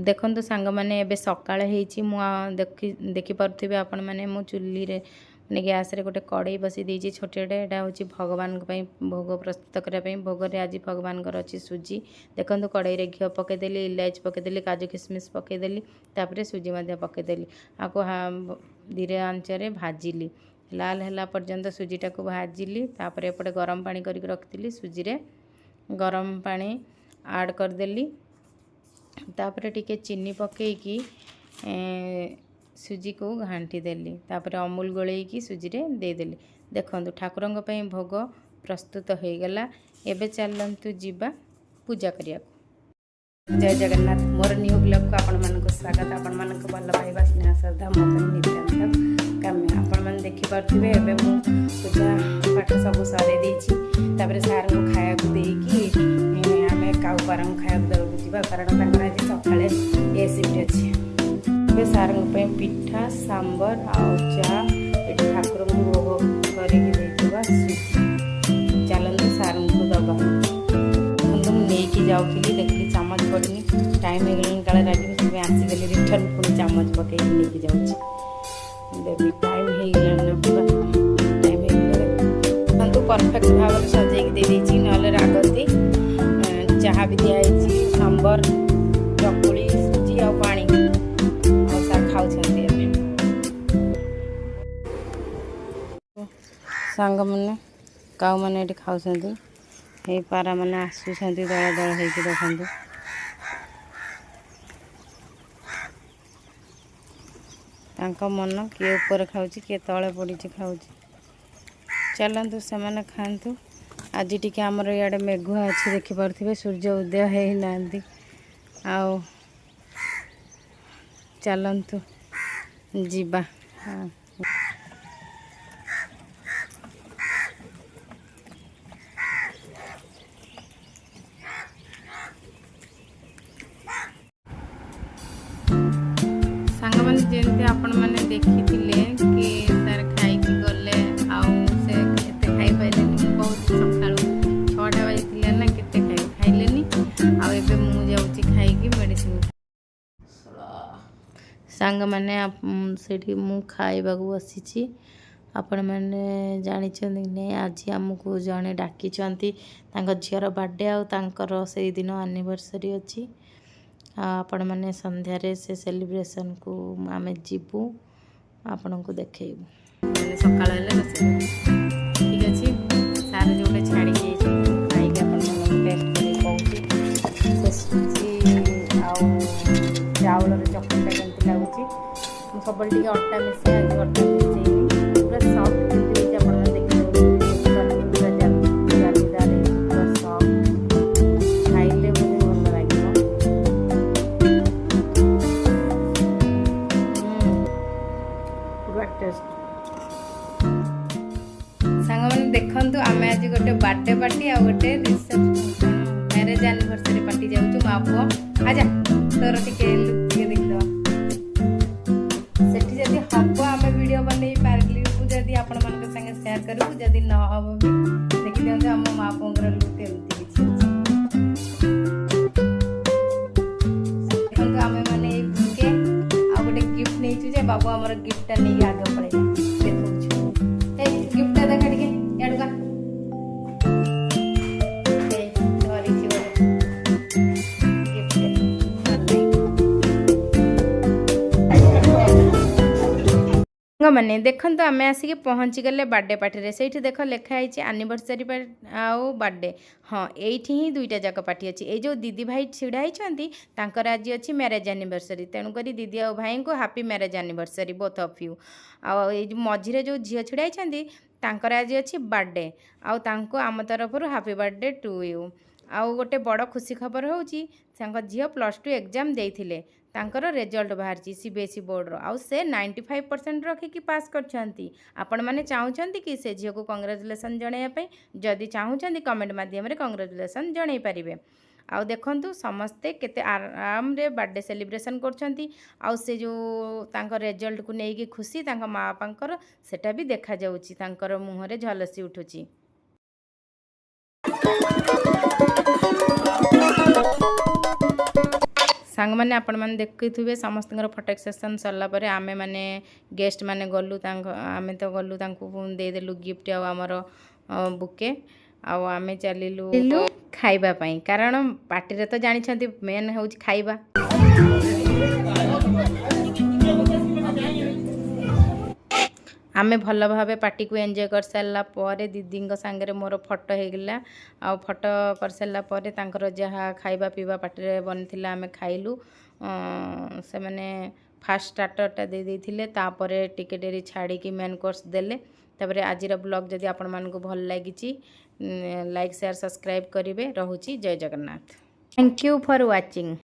देखंतु सांग माने एबे सकाळ हेची मु देखि परथिबे आपण माने मु चुल्ली रे माने गैस रे गोटे कड़ाई बसी देछि छोटेटे एटा होची भगवान पई भोग प्रस्तुत करिया पई भोग रे आज भगवान कर अछि सुजी देखंतु कड़ाई रे घियो पके देली इलायची पके देली काजू किशमिश पके देली तापरे सुजी मध्ये पके देली आको धीरे आंच रे भाजिली लाल हला पर्यंत सुजीटा को भाजिली तापरे एपटे गरम पानी करके रखिली सुजी रे गरम पानी ऐड कर देली तापरे टिके चीनी पकेकी सुजी को घांटी देली तापरे अमूल गोलेकी सुजी रे दे देली देखंतु ठाकुरंग पई भोग प्रस्तुत हो गला एबे चलंतु जीवा पूजा करिया। जय जगन्नाथ मोर न्यू ब्लॉग को आपण मन को स्वागत आपण मन को भल पाइबा स्नेह श्रद्धा मो नित्यानंद काम्य आपण मन देखि परथिबे एबे मु पूजा पाठ सब सरे देछि तापरे सार को खाया को देकी आमे काउ परम खाया दरु जीवा कारण ताकर आज सकाळे ए शिफ्ट अछि एबे सार को पे पिठा सांबर आ चा एठी ठाकुर को भोग करी के देथिबा चलंतु सार को दबा नहीं जाऊली देखली चामच पड़नी टाइम हो गला काले राजी सब आसीगली रिटर्न पुणी चामच पकई नहीं जाऊँगी टाइम हो गला पूरा टाइम हो परफेक्ट भाव में सजेक दे देछि नले रागती चाहा भी दिखाई सांबर चकुली सुजी आ पानी आ सार खाऊ सांग मैंने काऊ मैंने ये खाऊ ये पारा मैंने आसुँच दल दल हो देखते तांका मन किए ऊपर खाऊँ किए तले पड़ी खाऊँ चलतु से मैंने खातु आज टी आमर इे मेघुआ अच्छे देखिपे सूर्य उदय होना आओ चलतु जीवा हाँ जमी आपण मैंने देखी कि तार खाई गले आते खाई पारे बहुत सका 6टा बजी ना के खाइले आबे मुझे खाई मेडिसिन सांग मैंने से मु खाइबा बसी आपण मैंने जानते नहीं आज आमको जड़े डाकी झीर बर्थडे आर से दिन एनिवर्सरी अच्छी आपण मैंने संध्यारे से सेलिब्रेशन को आमे जीवु आपण को देखेबू मैंने सकाळ ठीक अच्छे सारे जोटे छाड़ी खाई टेस्ट कर सुजी चाउल चकलीटा केमती लगुच सब अटा मिसे अटा मिसे पूरा सॉफ्ट देखु आम आज गोटे बर्थडे पार्टी आ गोटे मैरेज एनिवर्सरी पार्टी जाऊँ माँ पुओ आजा तोर टे देखा सेठी जदि हम आम वीडियो बन पारू जदि आपण मान संगे शेयर करूँ जदि न हम भी देखी दिखाते आम माँ पुओर लुक एमती किसी देखो आम मैंने बुके आ गोटे गिफ्ट नहीं बाबू आमर गिफ्टा नहीं आग पड़ेगा गिफ्टा देखा टे याडुका मैंने देखो आम आसिक पहुँची गले बर्थडे पार्टी से देख लिखाई एनिवर्सरी आउ बर्थडे हाँ ये ही दुईटा जाक पार्टी अच्छी ये जो दीदी भाई छिड़ा होती आज अच्छी मैरेज एनिवर्सरी तेणुक दीदी और भाई को happy marriage anniversary both of you आई मझे जो झील छिड़ा होती आज अच्छी बर्थडे आम तरफ हैप्पी बर्थडे टू यू आउ गोटे बड़ खुशी खबर हूँ झील +2 एग्जाम देते तांकर रिजल्ट बाहर सीबीएसई बोर्ड आउ से 95% रखिकी पास करछंती आपण माने चाहूछंती कि से झील को कांग्रेचुलेसन जणाइबा जदि चाहूछंती कमेंट माध्यम रे कांग्रेचुलेसन जणाई पारिबे आउ देखंतु समस्ते केते आराम रे बर्थडे सेलिब्रेशन करछंती आउ से जो तांकर रिजल्ट को नेकी खुशी तांका माँ बापांकर सेटा भी देखा जाउची तांकर मुंह रे झलसी उठुची। सांग मैंने आपण मैंने देखुवे समस्त फोटो सेक्शन सरला परे आमे माने गेस्ट माने गलु आमे तो गलु देदेलु गिफ्ट आमर बुके आमे चलिलु खाइबा पई कारण पार्टी रे तो जानी मेन हूँ खाइबा। आमे भल भाव पार्टी को एंजॉय कर सारा पर दीदी सांगे मोर फोटो हो गला आ फोटो कर सारा पर तांकर जहाँ खाइबा पीवा पार्टी रे बनी आमे खाइलु से मैंने फास्ट स्टार्टरटा दे देथिले तापरे टिके डेरी छाड़ी की मेन कोर्स देले तापरे आजिर ब्लॉग जदि आपण मानकु भल लागिची लाइक शेयर सब्सक्राइब करिवे। रहुची जय Jagannath. Thank you for watching.